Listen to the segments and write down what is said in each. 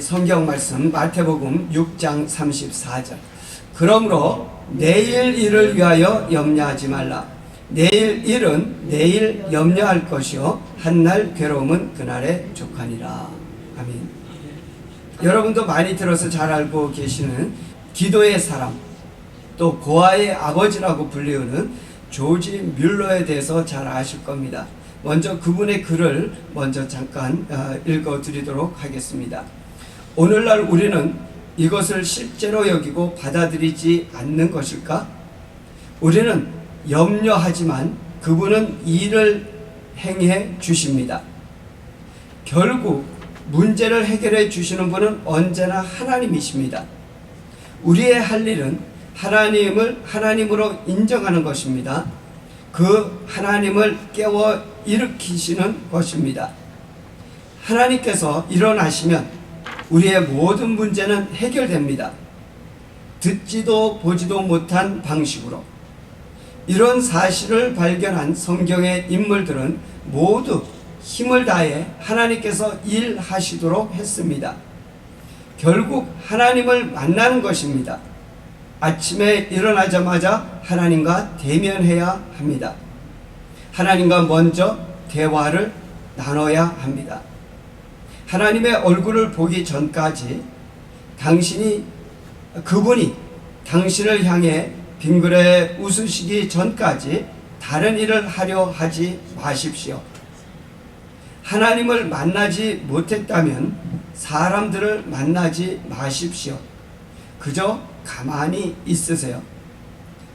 성경 말씀 마태복음 6장 34절. 그러므로 내일 일을 위하여 염려하지 말라. 내일 일은 내일 염려할 것이요 한날 괴로움은 그날에 족하니라. 아멘. 여러분도 많이 들어서 잘 알고 계시는 기도의 사람, 또 고아의 아버지라고 불리우는 조지 뮬러에 대해서 잘 아실 겁니다. 먼저 그분의 글을 먼저 잠깐 읽어드리도록 하겠습니다. 오늘날 우리는 이것을 실제로 여기고 받아들이지 않는 것일까? 우리는 염려하지만 그분은 일을 행해 주십니다. 결국 문제를 해결해 주시는 분은 언제나 하나님이십니다. 우리의 할 일은 하나님을 하나님으로 인정하는 것입니다. 그 하나님을 깨워 일으키시는 것입니다. 하나님께서 일어나시면 우리의 모든 문제는 해결됩니다. 듣지도 보지도 못한 방식으로. 이런 사실을 발견한 성경의 인물들은 모두 힘을 다해 하나님께서 일하시도록 했습니다. 결국 하나님을 만나는 것입니다. 아침에 일어나자마자 하나님과 대면해야 합니다. 하나님과 먼저 대화를 나눠야 합니다. 하나님의 얼굴을 보기 전까지 그분이 당신을 향해 빙그레 웃으시기 전까지 다른 일을 하려 하지 마십시오. 하나님을 만나지 못했다면 사람들을 만나지 마십시오. 그저 가만히 있으세요.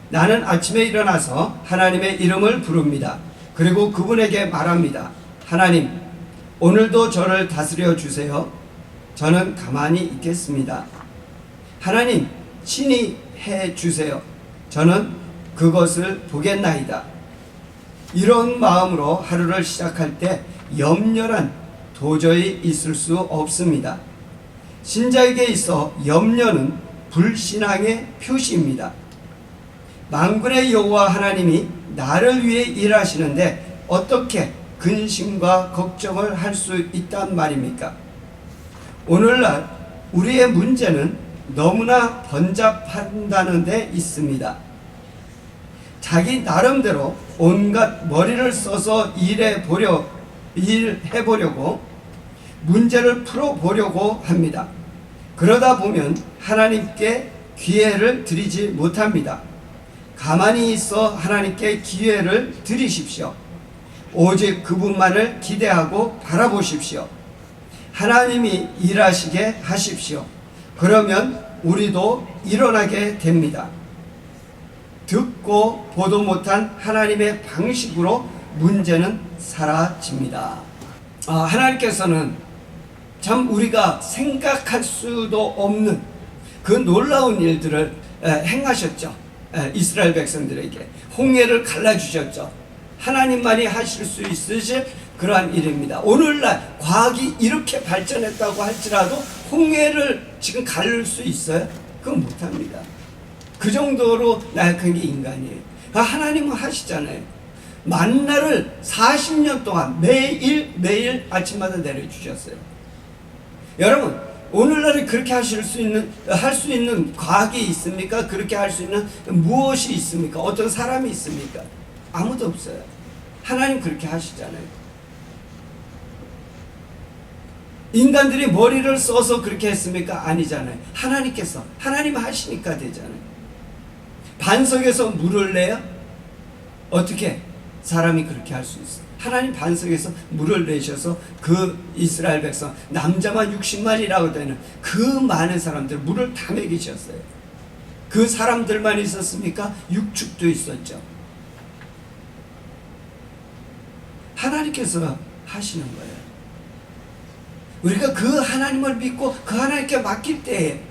나는 아침에 일어나서 하나님의 이름을 부릅니다. 그리고 그분에게 말합니다. 하나님, 오늘도 저를 다스려 주세요. 저는 가만히 있겠습니다. 하나님, 친히 해 주세요. 저는 그것을 보겠나이다. 이런 마음으로 하루를 시작할 때 염려란 도저히 있을 수 없습니다. 신자에게 있어 염려는 불신앙의 표시입니다. 만군의 여호와 하나님이 나를 위해 일하시는데 어떻게 근심과 걱정을 할 수 있단 말입니까? 오늘날 우리의 문제는 너무나 번잡한다는 데 있습니다. 자기 나름대로 온갖 머리를 써서 일해보려고 문제를 풀어보려고 합니다. 그러다 보면 하나님께 기회를 드리지 못합니다. 가만히 있어 하나님께 기회를 드리십시오. 오직 그분만을 기대하고 바라보십시오. 하나님이 일하시게 하십시오. 그러면 우리도 일어나게 됩니다. 듣고 보도 못한 하나님의 방식으로 문제는 사라집니다. 하나님께서는 참 우리가 생각할 수도 없는 그 놀라운 일들을 행하셨죠. 이스라엘 백성들에게 홍해를 갈라주셨죠. 하나님만이 하실 수 있으실 그러한 일입니다. 오늘날 과학이 이렇게 발전했다고 할지라도 홍해를 지금 가를 수 있어요? 그건 못합니다. 그 정도로 나약한 게 인간이에요. 하나님은 하시잖아요. 만나를 40년 동안 매일 아침마다 내려주셨어요. 여러분, 오늘날에 그렇게 할 수 있는 과학이 있습니까? 그렇게 할 수 있는 무엇이 있습니까? 어떤 사람이 있습니까? 아무도 없어요. 하나님 그렇게 하시잖아요. 인간들이 머리를 써서 그렇게 했습니까? 아니잖아요. 하나님께서, 하나님 하시니까 되잖아요. 반석에서 물을 내요? 어떻게 사람이 그렇게 할 수 있어요? 하나님 반석에서 물을 내셔서 그 이스라엘 백성 남자만 60만이라고 되는 그 많은 사람들 물을 다 먹이셨어요. 그 사람들만 있었습니까? 육축도 있었죠. 하나님께서 하시는 거예요. 우리가 그 하나님을 믿고 그 하나님께 맡길 때에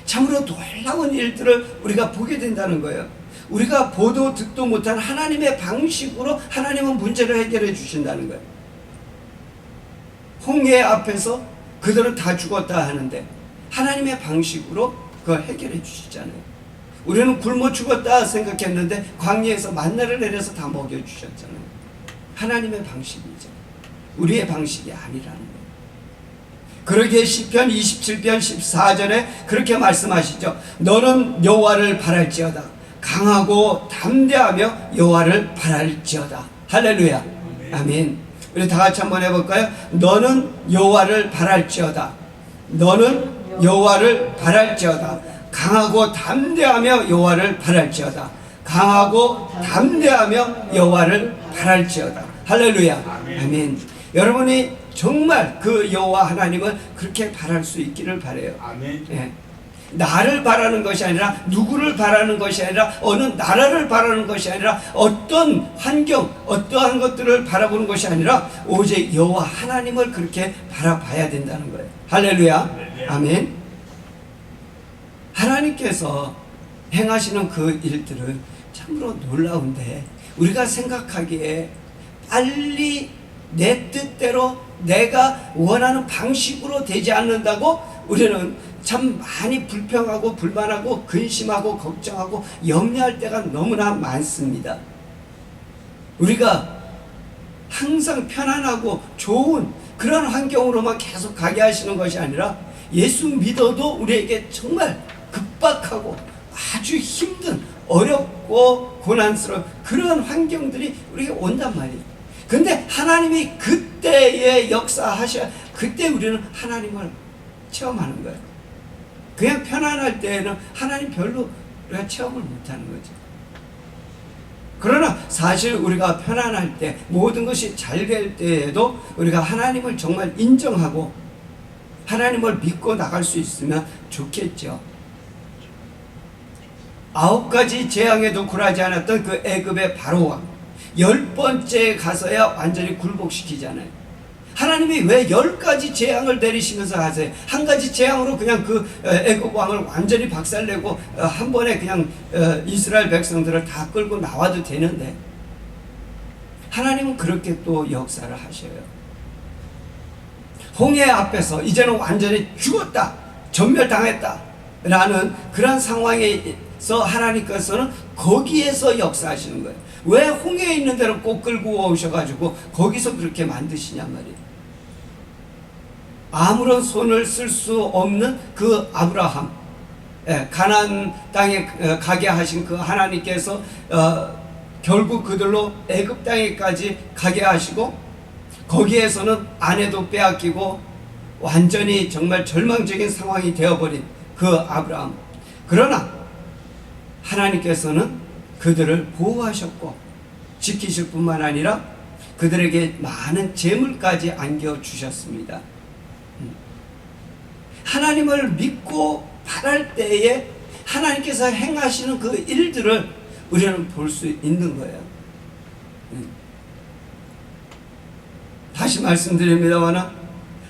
참으로 놀라운 일들을 우리가 보게 된다는 거예요. 우리가 보도 듣도 못한 하나님의 방식으로 하나님은 문제를 해결해 주신다는 거예요. 홍해 앞에서 그들은 다 죽었다 하는데 하나님의 방식으로 그걸 해결해 주시잖아요. 우리는 굶어 죽었다 생각했는데 광야에서 만나를 내려서 다 먹여주셨잖아요. 하나님의 방식이죠. 우리의 방식이 아니라는 거예요. 그러기에 시편 27편 14절에 그렇게 말씀하시죠. 너는 여호와를 바랄지어다. 강하고 담대하며 여호와를 바랄지어다. 할렐루야. 아멘. 우리 다 같이 한번 해볼까요? 너는 여호와를 바랄지어다. 너는 여호와를 바랄지어다. 강하고 담대하며 여호와를 바랄지어다. 강하고 담대하며 여호와를 바랄지어다. 할렐루야. 아멘. 여러분이 정말 그 여호와 하나님을 그렇게 바랄 수 있기를 바라요. 아멘. 예. 나를 바라는 것이 아니라, 누구를 바라는 것이 아니라, 어느 나라를 바라는 것이 아니라, 어떤 환경, 어떠한 것들을 바라보는 것이 아니라 오직 여호와 하나님을 그렇게 바라봐야 된다는 거예요. 할렐루야. 아멘. 하나님께서 행하시는 그 일들은 참으로 놀라운데 우리가 생각하기에 빨리 내 뜻대로 내가 원하는 방식으로 되지 않는다고 우리는 참 많이 불평하고 불만하고 근심하고 걱정하고 염려할 때가 너무나 많습니다. 우리가 항상 편안하고 좋은 그런 환경으로만 계속 가게 하시는 것이 아니라 예수 믿어도 우리에게 정말 급박하고 아주 힘든 어렵고 고난스러운 그런 환경들이 우리에게 온단 말이에요. 근데 하나님이 그때에 역사하셔야 그때 우리는 하나님을 체험하는 거예요. 그냥 편안할 때에는 하나님 별로 우리가 체험을 못하는 거죠. 그러나 사실 우리가 편안할 때 모든 것이 잘 될 때에도 우리가 하나님을 정말 인정하고 하나님을 믿고 나갈 수 있으면 좋겠죠. 9가지 재앙에도 굴하지 않았던 그 애굽의 바로왕 10번째 가서야 완전히 굴복시키잖아요. 하나님이 왜 10가지 재앙을 내리시면서 하세요? 한 가지 재앙으로 그냥 그 애굽 왕을 완전히 박살내고 한 번에 그냥 이스라엘 백성들을 다 끌고 나와도 되는데 하나님은 그렇게 또 역사를 하셔요. 홍해 앞에서 이제는 완전히 죽었다, 전멸당했다 라는 그런 상황에서 하나님께서는 거기에서 역사하시는 거예요. 왜 홍해에 있는 대로 꼭 끌고 오셔가지고 거기서 그렇게 만드시냔 말이에요. 아무런 손을 쓸 수 없는 그 아브라함, 가나안 땅에 가게 하신 그 하나님께서 결국 그들로 애굽 땅에까지 가게 하시고 거기에서는 아내도 빼앗기고 완전히 정말 절망적인 상황이 되어버린 그 아브라함. 그러나 하나님께서는 그들을 보호하셨고 지키실 뿐만 아니라 그들에게 많은 재물까지 안겨주셨습니다. 하나님을 믿고 바랄 때에 하나님께서 행하시는 그 일들을 우리는 볼 수 있는 거예요. 다시 말씀드립니다만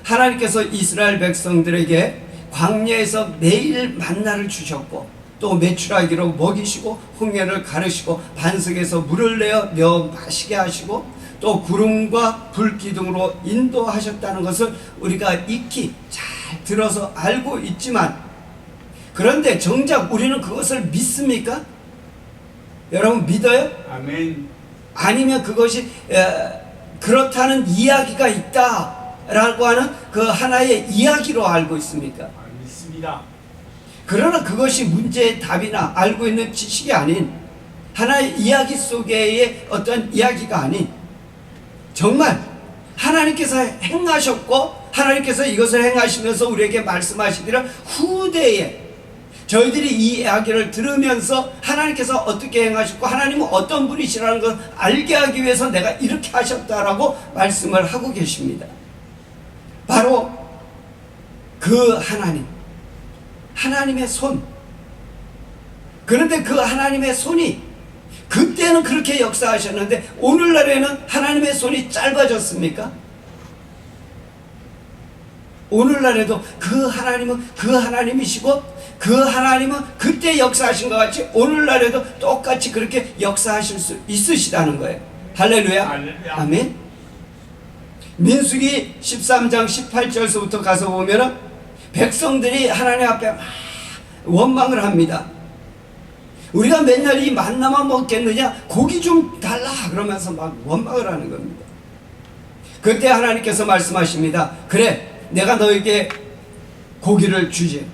하나님께서 이스라엘 백성들에게 광야에서 매일 만나를 주셨고 또 메추라기로 먹이시고 홍해를 가르시고 반석에서 물을 내어 마시게 하시고 또 구름과 불 기둥으로 인도하셨다는 것을 우리가 익히 잘 들어서 알고 있지만 그런데 정작 우리는 그것을 믿습니까? 여러분 믿어요? 아멘. 아니면 그것이 그렇다는 이야기가 있다라고 하는 그 하나의 이야기로 알고 있습니까? 믿습니다. 그러나 그것이 문제의 답이나 알고 있는 지식이 아닌 하나의 이야기 속의 어떤 이야기가 아닌 정말 하나님께서 행하셨고 하나님께서 이것을 행하시면서 우리에게 말씀하시기를 후대에 저희들이 이 이야기를 들으면서 하나님께서 어떻게 행하셨고 하나님은 어떤 분이시라는 걸 알게 하기 위해서 내가 이렇게 하셨다라고 말씀을 하고 계십니다. 바로 그 하나님의 손. 그런데 그 하나님의 손이 그때는 그렇게 역사하셨는데 오늘날에는 하나님의 손이 짧아졌습니까? 오늘날에도 그 하나님은 그 하나님이시고 그 하나님은 그때 역사하신 것 같이 오늘날에도 똑같이 그렇게 역사하실 수 있으시다는 거예요. 할렐루야. 할렐루야. 아멘. 민수기 13장 18절서부터 가서 보면은 백성들이 하나님 앞에 막 원망을 합니다. 우리가 맨날 이 만나만 먹겠느냐? 고기 좀 달라 그러면서 막 원망을 하는 겁니다. 그때 하나님께서 말씀하십니다. 그래, 내가 너에게 고기를 주지.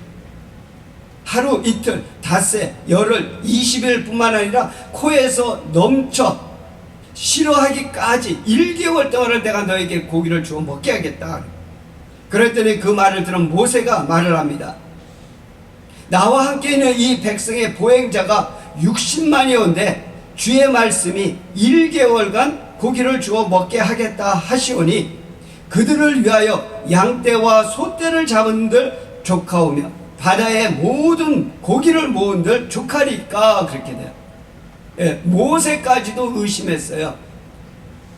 하루 이틀 닷새 열흘 20일뿐만 아니라 코에서 넘쳐 싫어하기까지 1개월 동안을 내가 너에게 고기를 주어 먹게 하겠다. 그랬더니 그 말을 들은 모세가 말을 합니다. 나와 함께 있는 이 백성의 보행자가 60만이온데 주의 말씀이 1개월간 고기를 주어 먹게 하겠다 하시오니 그들을 위하여 양떼와 소떼를 잡은들 조카오며 바다의 모든 고기를 모은들 조카리까. 그렇게 돼요. 예, 모세까지도 의심했어요.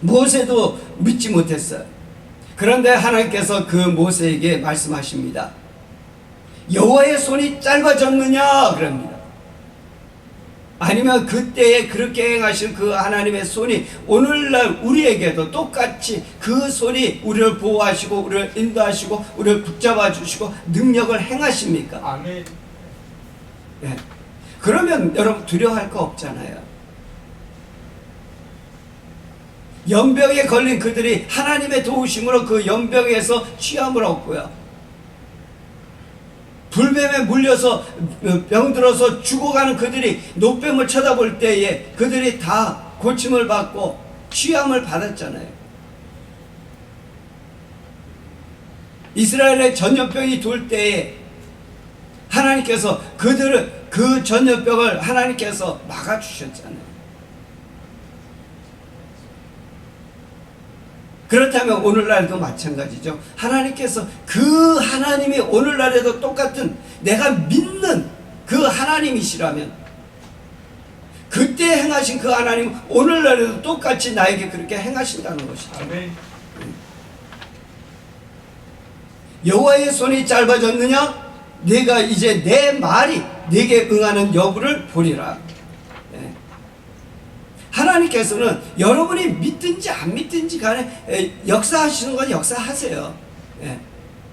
모세도 믿지 못했어요. 그런데 하나님께서 그 모세에게 말씀하십니다. 여호와의 손이 짧아졌느냐 그럽니다. 아니면 그때에 그렇게 행하신 그 하나님의 손이 오늘날 우리에게도 똑같이 그 손이 우리를 보호하시고 우리를 인도하시고 우리를 붙잡아 주시고 능력을 행하십니까? 아멘. 네. 그러면 여러분 두려워할 거 없잖아요. 연병에 걸린 그들이 하나님의 도우심으로 그 연병에서 취함을 얻고요. 불뱀에 물려서 병들어서 죽어가는 그들이 노뱀을 쳐다볼 때에 그들이 다 고침을 받고 취함을 받았잖아요. 이스라엘의 전염병이 돌 때에 하나님께서 그들을 그 전염병을 하나님께서 막아주셨잖아요. 그렇다면 오늘날도 마찬가지죠. 하나님께서 그 하나님이 오늘날에도 똑같은 내가 믿는 그 하나님이시라면 그때 행하신 그 하나님은 오늘날에도 똑같이 나에게 그렇게 행하신다는 것이죠. 아멘. 여호와의 손이 짧아졌느냐? 내가 이제 내 말이 네게 응하는 여부를 보리라. 하나님께서는 여러분이 믿든지 안 믿든지 간에 역사하시는 건 역사하세요.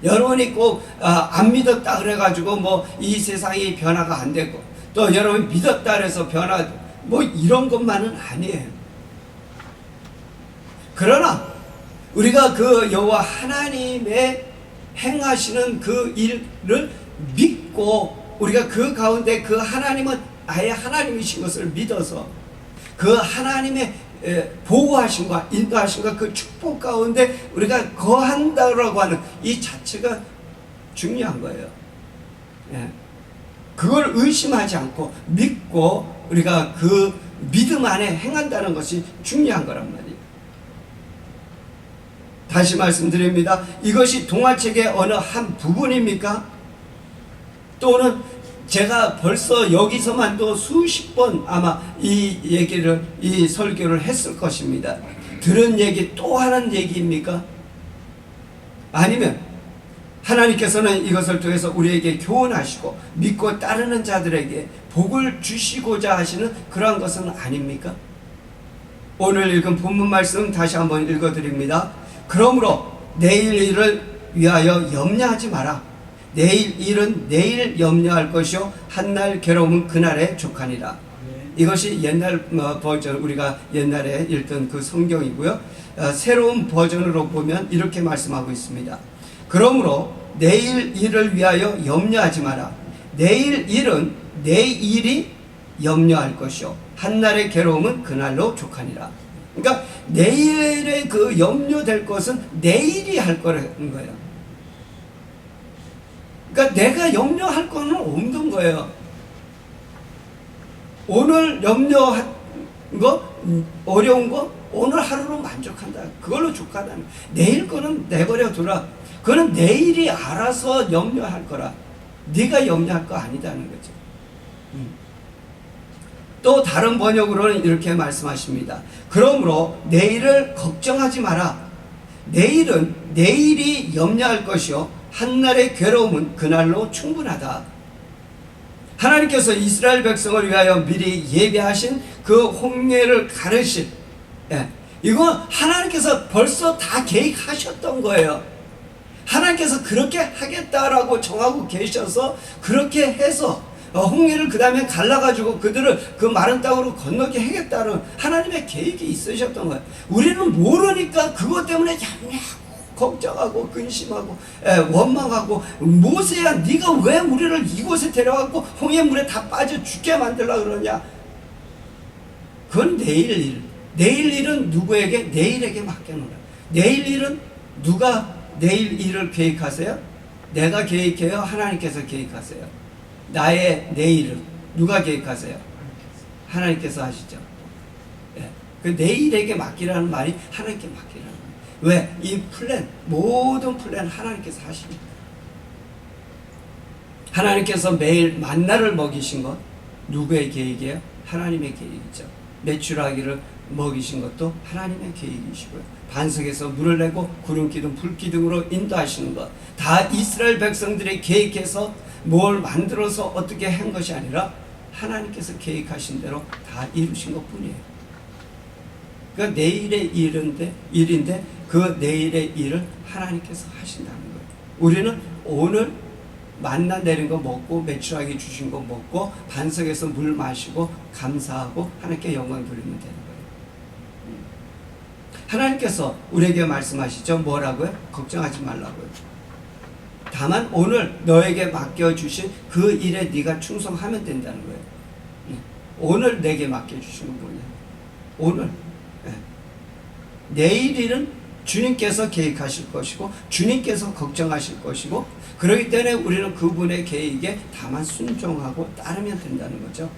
여러분이 꼭 안 믿었다 그래가지고 뭐 이 세상이 변화가 안 되고 또 여러분이 믿었다 그래서 변화 뭐 이런 것만은 아니에요. 그러나 우리가 그 여호와 하나님의 행하시는 그 일을 믿고 우리가 그 가운데 그 하나님은 아예 하나님이신 것을 믿어서 그 하나님의 보호하심과 인도하심과 그 축복 가운데 우리가 거한다라고 하는 이 자체가 중요한 거예요. 그걸 의심하지 않고 믿고 우리가 그 믿음 안에 행한다는 것이 중요한 거란 말이에요. 다시 말씀드립니다. 이것이 동화책의 어느 한 부분입니까? 또는 제가 벌써 여기서만도 수십 번 아마 이 설교를 했을 것입니다. 들은 얘기 또 하는 얘기입니까? 아니면 하나님께서는 이것을 통해서 우리에게 교훈하시고 믿고 따르는 자들에게 복을 주시고자 하시는 그러한 것은 아닙니까? 오늘 읽은 본문 말씀 다시 한번 읽어드립니다. 그러므로 내일 일을 위하여 염려하지 마라. 내일 일은 내일 염려할 것이요 한날 괴로움은 그날에 족하니라. 이것이 옛날 버전, 우리가 옛날에 읽던 그 성경이고요. 새로운 버전으로 보면 이렇게 말씀하고 있습니다. 그러므로 내일 일을 위하여 염려하지 마라. 내일 일은 내일이 염려할 것이요 한날의 괴로움은 그날로 족하니라. 그러니까 내일의 그 염려될 것은 내일이 할 거라는 거예요. 그러니까 내가 염려할 거는 없는 거예요. 오늘 염려한 거, 어려운 거, 오늘 하루로 만족한다. 그걸로 족하다. 내일 거는 내버려 두라. 그거는 내일이 알아서 염려할 거라. 네가 염려할 거 아니다는 거죠. 또 다른 번역으로는 이렇게 말씀하십니다. 그러므로 내일을 걱정하지 마라. 내일은 내일이 염려할 것이요 한날의 괴로움은 그날로 충분하다. 하나님께서 이스라엘 백성을 위하여 미리 예배하신 그 홍해를 가르실, 이거 하나님께서 벌써 다 계획하셨던 거예요. 하나님께서 그렇게 하겠다라고 정하고 계셔서 그렇게 해서 홍해를 그 다음에 갈라가지고 그들을 그 마른 땅으로 건너게 하겠다는 하나님의 계획이 있으셨던 거예요. 우리는 모르니까 그것 때문에 염려하고 걱정하고 근심하고 원망하고 모세야 네가 왜 우리를 이곳에 데려가고 홍해물에 다 빠져 죽게 만들려고 그러냐. 그건 내일 일. 내일 일은 누구에게? 내일에게 맡겨놓으라. 내일 일은 누가 내일 일을 계획하세요? 내가 계획해요? 하나님께서 계획하세요? 나의 내일은 누가 계획하세요? 하나님께서 하시죠. 그 내일에게 맡기라는 말이 하나님께 맡기라는 거예요. 왜? 이 플랜, 모든 플랜 하나님께서 하십니다. 하나님께서 매일 만나를 먹이신 것 누구의 계획이에요? 하나님의 계획이죠. 메추라기를 먹이신 것도 하나님의 계획이시고요. 반석에서 물을 내고 구름 기둥 불 기둥으로 인도하시는 것 다 이스라엘 백성들이 계획해서 뭘 만들어서 어떻게 한 것이 아니라 하나님께서 계획하신 대로 다 이루신 것 뿐이에요. 그 내일의 일인데 그 내일의 일을 하나님께서 하신다는 거예요. 우리는 오늘 만나 내린 거 먹고 메추라기 주신 거 먹고 반석에서 물 마시고 감사하고 하나님께 영광 돌리면 되는 거예요. 하나님께서 우리에게 말씀하시죠. 뭐라고요? 걱정하지 말라고요. 다만 오늘 너에게 맡겨주신 그 일에 네가 충성하면 된다는 거예요. 오늘 내게 맡겨주신 건 뭐냐? 오늘 내일 일은 주님께서 계획하실 것이고 주님께서 걱정하실 것이고 그렇기 때문에 우리는 그분의 계획에 다만 순종하고 따르면 된다는 거죠.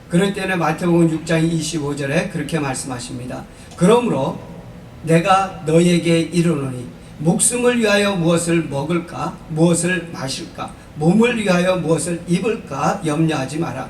그럴 때는 마태복음 6장 25절에 그렇게 말씀하십니다. 그러므로 내가 너희에게 이르노니 목숨을 위하여 무엇을 먹을까 무엇을 마실까 몸을 위하여 무엇을 입을까 염려하지 마라.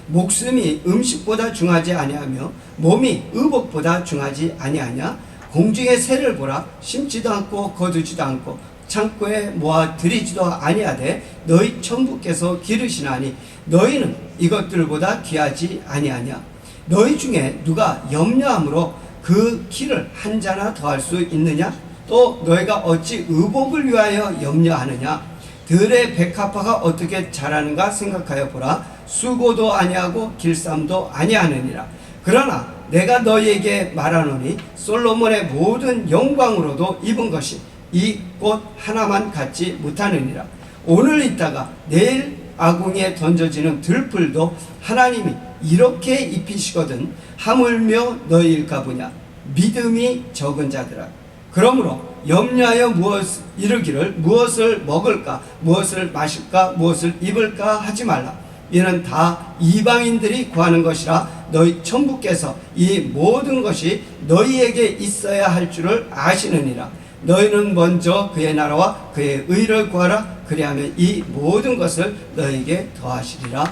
목숨이 음식보다 중하지 아니하며 몸이 의복보다 중하지 아니하냐. 공중의 새를 보라. 심지도 않고 거두지도 않고 창고에 모아 들이지도 아니하되 너희 천부께서 기르시나니 너희는 이것들보다 귀하지 아니하냐. 너희 중에 누가 염려함으로 그 키를 한 자나 더할 수 있느냐. 또 너희가 어찌 의복을 위하여 염려하느냐. 들의 백합화가 어떻게 자라는가 생각하여 보라. 수고도 아니하고 길쌈도 아니하느니라. 그러나 내가 너희에게 말하노니 솔로몬의 모든 영광으로도 입은 것이 이 꽃 하나만 갖지 못하느니라. 오늘 있다가 내일 아궁이에 던져지는 들풀도 하나님이 이렇게 입히시거든 하물며 너희일까 보냐. 믿음이 적은 자들아. 그러므로 염려하여 무엇 이르기를 무엇을 먹을까 무엇을 마실까 무엇을 입을까 하지 말라. 이는 다 이방인들이 구하는 것이라 너희 천부께서 이 모든 것이 너희에게 있어야 할 줄을 아시느니라. 너희는 먼저 그의 나라와 그의 의를 구하라. 그리하면 이 모든 것을 너희에게 더하시리라.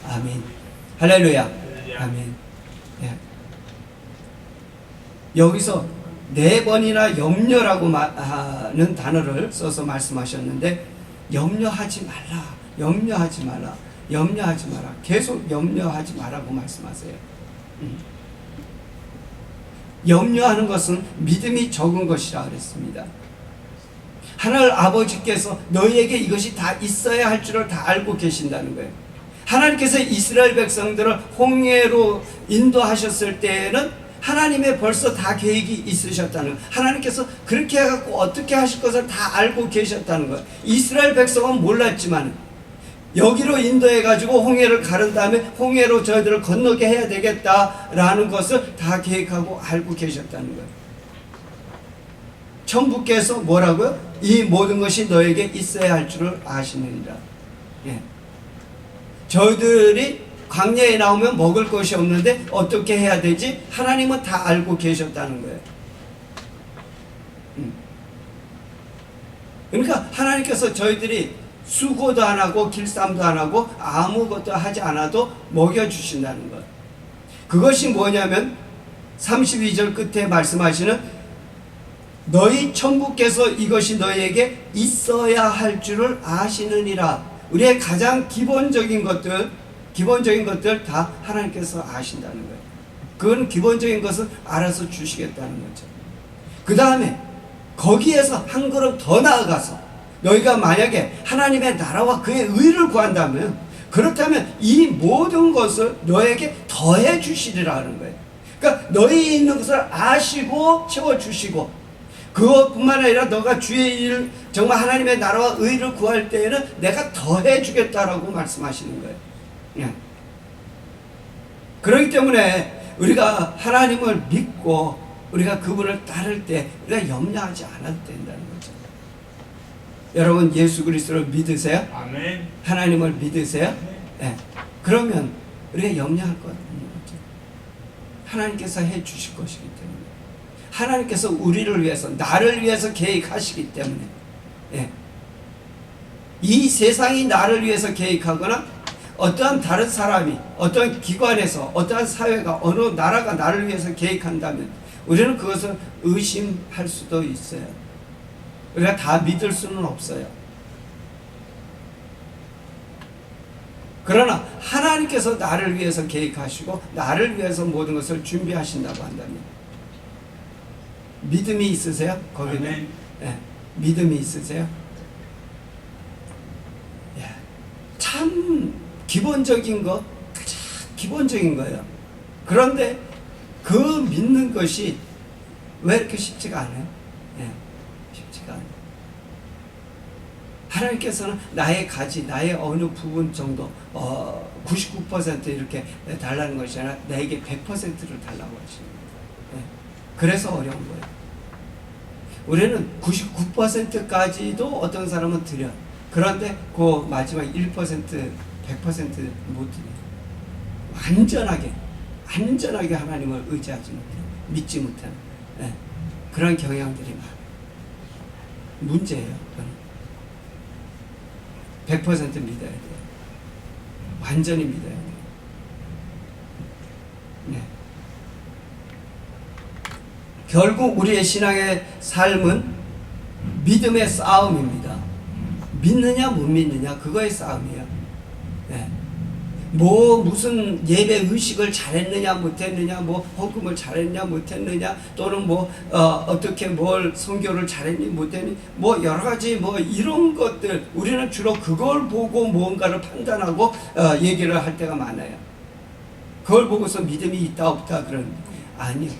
아멘. 할렐루야. 아멘. 네. 여기서 4번이나 염려라고 하는 단어를 써서 말씀하셨는데 염려하지 말라. 염려하지 말라. 염려하지 마라. 계속 염려하지 말라고 말씀하세요. 염려하는 것은 믿음이 적은 것이라 그랬습니다. 하늘 아버지께서 너희에게 이것이 다 있어야 할 줄을 다 알고 계신다는 거예요. 하나님께서 이스라엘 백성들을 홍해로 인도하셨을 때에는 하나님의 벌써 다 계획이 있으셨다는 거예요. 하나님께서 그렇게 해갖고 어떻게 하실 것을 다 알고 계셨다는 거예요. 이스라엘 백성은 몰랐지만 여기로 인도해가지고 홍해를 가른 다음에 홍해로 저희들을 건너게 해야 되겠다라는 것을 다 계획하고 알고 계셨다는 거예요. 천부께서 뭐라고요? 이 모든 것이 너에게 있어야 할 줄을 아시느니라. 예. 저희들이 광야에 나오면 먹을 것이 없는데 어떻게 해야 되지? 하나님은 다 알고 계셨다는 거예요. 그러니까 하나님께서 저희들이 수고도 안 하고 길쌈도 안 하고 아무것도 하지 않아도 먹여주신다는 것. 그것이 뭐냐면 32절 끝에 말씀하시는 너희 천부께서 이것이 너희에게 있어야 할 줄을 아시느니라. 우리의 가장 기본적인 것들 다 하나님께서 아신다는 거예요. 그건 기본적인 것을 알아서 주시겠다는 거죠. 그 다음에 거기에서 한 걸음 더 나아가서 너희가 만약에 하나님의 나라와 그의 의를 구한다면 그렇다면 이 모든 것을 너에게 더해 주시리라 하는 거예요. 그러니까 너희 있는 것을 아시고 채워주시고 그것뿐만 아니라 너가 주의 일, 정말 하나님의 나라와 의를 구할 때에는 내가 더해 주겠다라고 말씀하시는 거예요. 예. 그렇기 때문에 우리가 하나님을 믿고 우리가 그분을 따를 때 우리가 염려하지 않아도 된다는 거죠. 여러분 예수 그리스도를 믿으세요? 아멘. 하나님을 믿으세요? 네. 그러면 우리가 염려할 것 없는 거죠. 하나님께서 해 주실 것이기 때문에, 하나님께서 우리를 위해서, 나를 위해서 계획하시기 때문에, 네. 이 세상이 나를 위해서 계획하거나 어떠한 다른 사람이, 어떠한 기관에서, 어떠한 사회가, 어느 나라가 나를 위해서 계획한다면 우리는 그것을 의심할 수도 있어요. 우리가 다 믿을 수는 없어요. 그러나 하나님께서 나를 위해서 계획하시고 나를 위해서 모든 것을 준비하신다고 한다면 믿음이 있으세요? 거기는 네. 믿음이 있으세요? 예. 참 기본적인 거, 가장 기본적인 거예요. 그런데 그 믿는 것이 왜 이렇게 쉽지가 않아요? 예. 쉽지가 않아요. 하나님께서는 나의 가지, 나의 어느 부분 정도 99% 이렇게 달라는 것이 아니라 나에게 100%를 달라고 하시는 거예요. 예. 그래서 어려운 거예요. 우리는 99%까지도 어떤 사람은 드려. 그런데 그 마지막 1%, 100% 못 드려요. 안전하게 하나님을 의지하지 못해요. 믿지 못하는 예. 그런 경향들이 많아요. 문제예요. 100% 믿어야 돼요. 완전히 믿어야 돼요. 네. 결국 우리의 신앙의 삶은 믿음의 싸움입니다. 믿느냐 못 믿느냐 그거의 싸움이에요. 네. 무슨 예배 의식을 잘했느냐 못했느냐, 헌금을 잘했냐 못했느냐, 또는 어떻게 뭘 선교를 잘했니 못했니, 여러 가지 이런 것들 우리는 주로 그걸 보고 무언가를 판단하고 얘기를 할 때가 많아요. 그걸 보고서 믿음이 있다 없다 그러는데 아니요.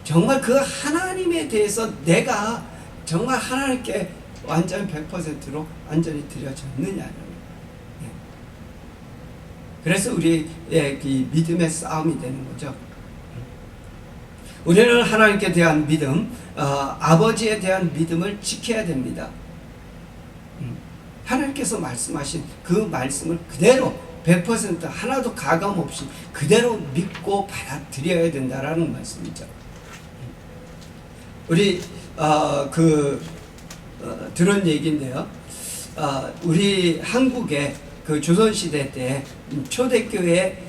정말 그 하나님에 대해서 내가 정말 하나님께 완전 100%로 완전히 드려졌느냐. 그래서 우리의 믿음의 싸움이 되는 거죠. 우리는 하나님께 대한 믿음, 아버지에 대한 믿음을 지켜야 됩니다. 하나님께서 말씀하신 그 말씀을 그대로 100% 하나도 가감 없이 그대로 믿고 받아들여야 된다라는 말씀이죠. 우리 들은 얘기인데요. 우리 한국에 그 조선시대 때 초대교회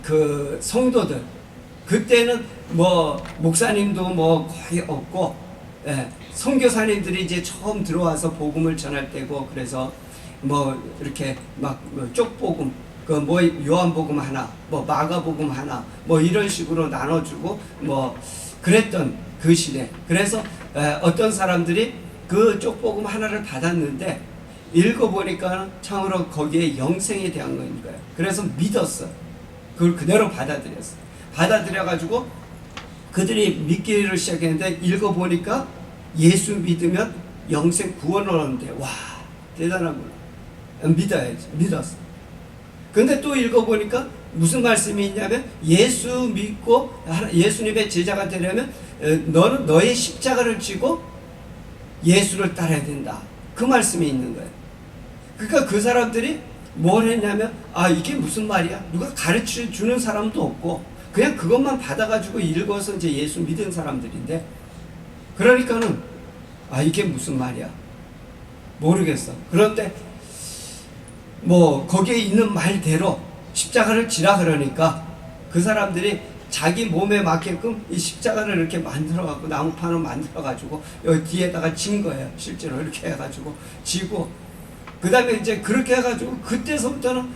그 성도들, 그때는 목사님도 거의 없고, 선교사님들이 이제 처음 들어와서 복음을 전할 때고, 그래서 이렇게 쪽복음, 요한복음 하나, 마가복음 하나, 이런 식으로 나눠주고, 그랬던 그 시대. 그래서 어떤 사람들이 그 쪽복음 하나를 받았는데, 읽어보니까 참으로 거기에 영생에 대한 거예요. 그래서 믿었어. 그걸 그대로 받아들였어. 받아들여가지고 그들이 믿기를 시작했는데 읽어보니까 예수 믿으면 영생 구원을 얻는데, 와, 대단하구나. 믿어야지. 믿었어. 근데 또 읽어보니까 무슨 말씀이 있냐면, 예수 믿고 예수님의 제자가 되려면 너는 너의 십자가를 지고 예수를 따라야 된다. 그 말씀이 있는 거예요. 그러니까 그 사람들이 뭘 했냐면, 이게 무슨 말이야? 누가 가르쳐 주는 사람도 없고 그냥 그것만 받아가지고 읽어서 이제 예수 믿은 사람들인데, 그러니까는 이게 무슨 말이야? 모르겠어. 그런데 거기에 있는 말대로 십자가를 지라 그러니까 그 사람들이 자기 몸에 맞게끔 이 십자가를 이렇게 만들어갖고 나무판을 만들어가지고 여기 뒤에다가 진 거예요. 실제로 이렇게 해가지고 지고, 그 다음에 이제 그렇게 해가지고 그때서부터는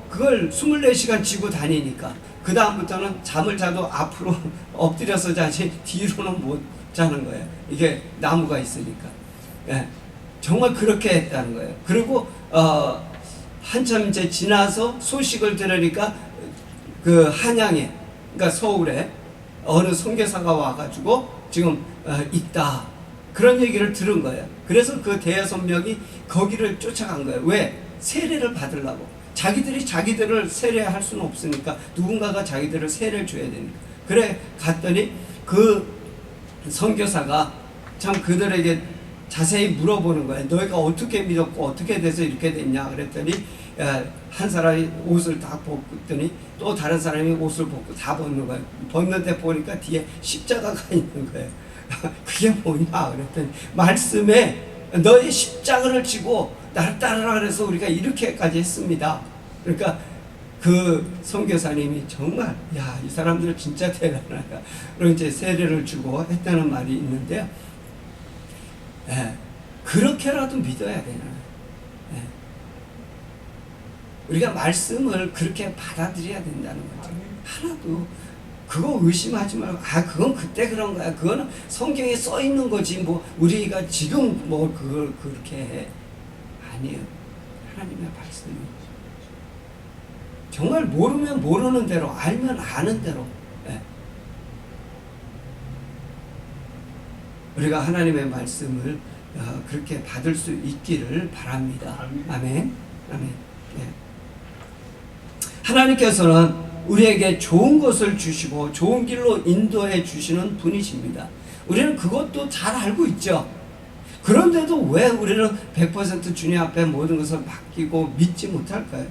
그걸 24시간 지고 다니니까 그 다음부터는 잠을 자도 앞으로 엎드려서 자지 뒤로는 못 자는 거예요. 이게 나무가 있으니까. 예, 정말 그렇게 했다는 거예요. 그리고 한참 이제 지나서 소식을 들으니까 그 한양에, 그러니까 서울에 어느 선교사가 와가지고 지금 있다. 그런 얘기를 들은 거예요. 그래서 그 대여섯 명이 거기를 쫓아간 거예요. 왜? 세례를 받으려고. 자기들이 자기들을 세례할 수는 없으니까 누군가가 자기들을 세례를 줘야 되니까. 그래 갔더니 그 선교사가 참 그들에게 자세히 물어보는 거예요. 너희가 어떻게 믿었고 어떻게 돼서 이렇게 됐냐 그랬더니 한 사람이 옷을 다 벗더니 또 다른 사람이 옷을 벗고 다 벗는 거예요. 벗는데 보니까 뒤에 십자가가 있는 거예요. 그게 뭐냐 그랬더니 말씀에 너희 십자가를 지고 나를 따르라 그래서 우리가 이렇게까지 했습니다. 그러니까 그 선교사님이 정말 이 사람들 진짜 대단하다. 그리고 이제 세례를 주고 했다는 말이 있는데요. 그렇게라도 믿어야 되나. 우리가 말씀을 그렇게 받아들여야 된다는 거죠. 하나도 그거 의심하지 말고 그건 그때 그런 거야. 그거는 성경에 써 있는 거지. 뭐 우리가 지금 뭐 그걸 그렇게 해. 아니에요. 하나님의 말씀이 정말 모르면 모르는 대로, 알면 아는 대로. 우리가 하나님의 말씀을 그렇게 받을 수 있기를 바랍니다. 아멘. 아멘. 하나님께서는 우리에게 좋은 것을 주시고 좋은 길로 인도해 주시는 분이십니다. 우리는 그것도 잘 알고 있죠. 그런데도 왜 우리는 100% 주님 앞에 모든 것을 맡기고 믿지 못할까요?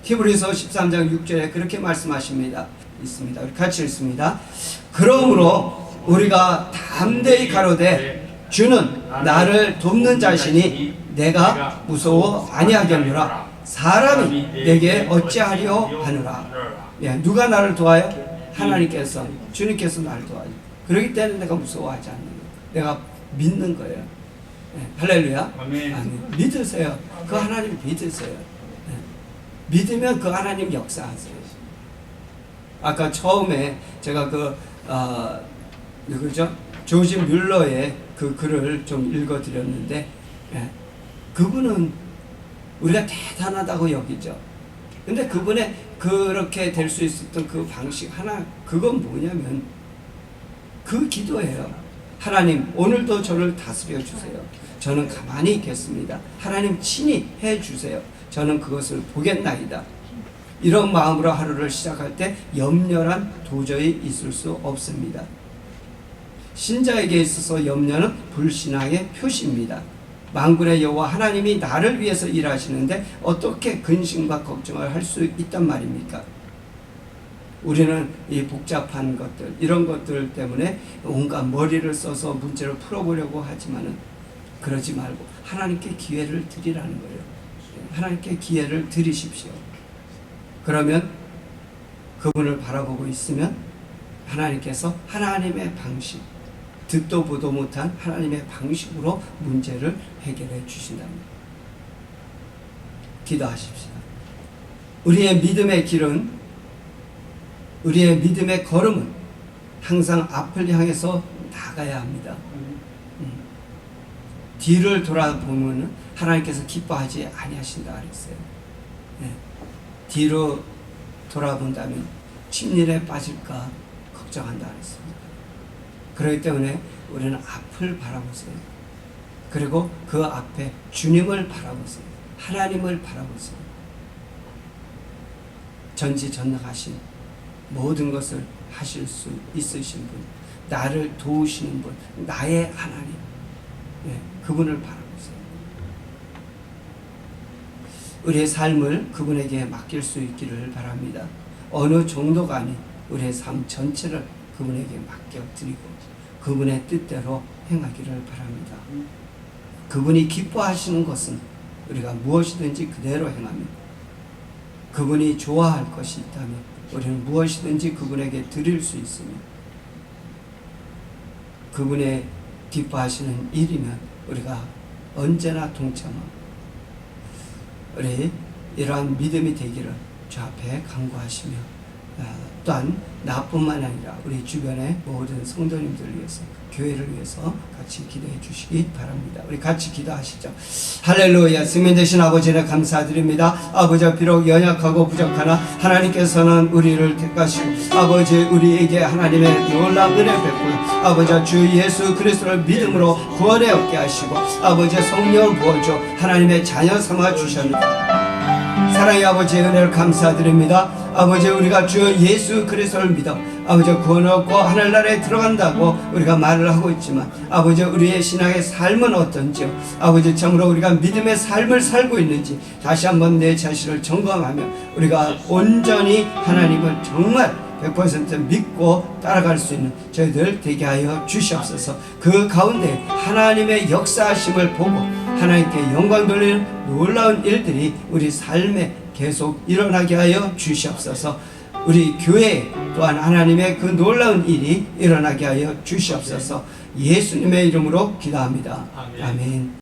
히브리서 13장 6절에 그렇게 말씀하십니다. 있습니다. 우리 같이 읽습니다. 그러므로 우리가 담대히 가로되 주는 나를 돕는 자시니 내가 무서워 아니하겠노라. 사람이 내게 어찌하려 하느라. 누가 나를 도와요? 하나님께서, 주님께서 나를 도와요. 그렇기 때문에 내가 무서워하지 않는 거예요. 내가 믿는 거예요. 할렐루야. 아멘. 믿으세요. 그 하나님 믿으세요. 믿으면 그 하나님 역사하세요. 아까 처음에 제가 누구죠? 조지 뮬러의 그 글을 좀 읽어드렸는데, 그분은 우리가 대단하다고 여기죠. 근데 그분의 그렇게 될 수 있었던 그 방식 하나, 그건 뭐냐면 그 기도예요. 하나님, 오늘도 저를 다스려 주세요. 저는 가만히 있겠습니다. 하나님 친히 해 주세요. 저는 그것을 보겠나이다. 이런 마음으로 하루를 시작할 때 염려란 도저히 있을 수 없습니다. 신자에게 있어서 염려는 불신앙의 표시입니다. 만군의 여호와 하나님이 나를 위해서 일하시는데 어떻게 근심과 걱정을 할 수 있단 말입니까? 우리는 이 복잡한 것들, 이런 것들 때문에 온갖 머리를 써서 문제를 풀어보려고 하지만은 그러지 말고 하나님께 기회를 드리라는 거예요. 하나님께 기회를 드리십시오. 그러면 그분을 바라보고 있으면 하나님께서 하나님의 방식, 듣도 보도 못한 하나님의 방식으로 문제를 해결해 주신답니다. 기도하십시오. 우리의 믿음의 길은, 우리의 믿음의 걸음은 항상 앞을 향해서 나가야 합니다. 뒤를 돌아보면 하나님께서 기뻐하지 아니하신다 그랬어요. 뒤로 돌아본다면 침륜에 빠질까 걱정한다 그랬습니다. 그렇기 때문에 우리는 앞을 바라보세요. 그리고 그 앞에 주님을 바라보세요. 하나님을 바라보세요. 전지전능하신 모든 것을 하실 수 있으신 분, 나를 도우시는 분, 나의 하나님, 그분을 바라보세요. 우리의 삶을 그분에게 맡길 수 있기를 바랍니다. 어느 정도가 아닌 우리의 삶 전체를 그분에게 맡겨드리고 그분의 뜻대로 행하기를 바랍니다. 그분이 기뻐하시는 것은 우리가 무엇이든지 그대로 행하며 그분이 좋아할 것이 있다면 우리는 무엇이든지 그분에게 드릴 수 있으며 그분의 기뻐하시는 일이면 우리가 언제나 동참하고 우리 이러한 믿음이 되기를 주 앞에 간구하시며 또한 나뿐만 아니라 우리 주변의 모든 성도님들을 위해서 교회를 위해서 같이 기도해 주시기 바랍니다. 우리 같이 기도하시죠. 할렐루야. 승민 되신 아버지를 감사드립니다. 아버지, 비록 연약하고 부족하나 하나님께서는 우리를 택하시고 아버지, 우리에게 하나님의 놀라운 은혜 베풀어 아버지, 주 예수 그리스도를 믿음으로 구원에 얻게 하시고 아버지, 성령을 부어줘 하나님의 자녀 삼아 주셨습니다. 사랑의 아버지, 은혜를 감사드립니다. 아버지, 우리가 주 예수 그리스도를 믿어 아버지 구원 얻고 하늘나라에 들어간다고 우리가 말을 하고 있지만 아버지, 우리의 신앙의 삶은 어떤지요? 아버지, 참으로 우리가 믿음의 삶을 살고 있는지 다시 한번 내 자신을 점검하며 우리가 온전히 하나님을 정말 100% 믿고 따라갈 수 있는 저희들 되게 하여 주시옵소서. 그 가운데 하나님의 역사하심을 보고 하나님께 영광 돌리는 놀라운 일들이 우리 삶에 계속 일어나게 하여 주시옵소서. 우리 교회 또한 하나님의 그 놀라운 일이 일어나게 하여 주시옵소서. 예수님의 이름으로 기도합니다. 아멘.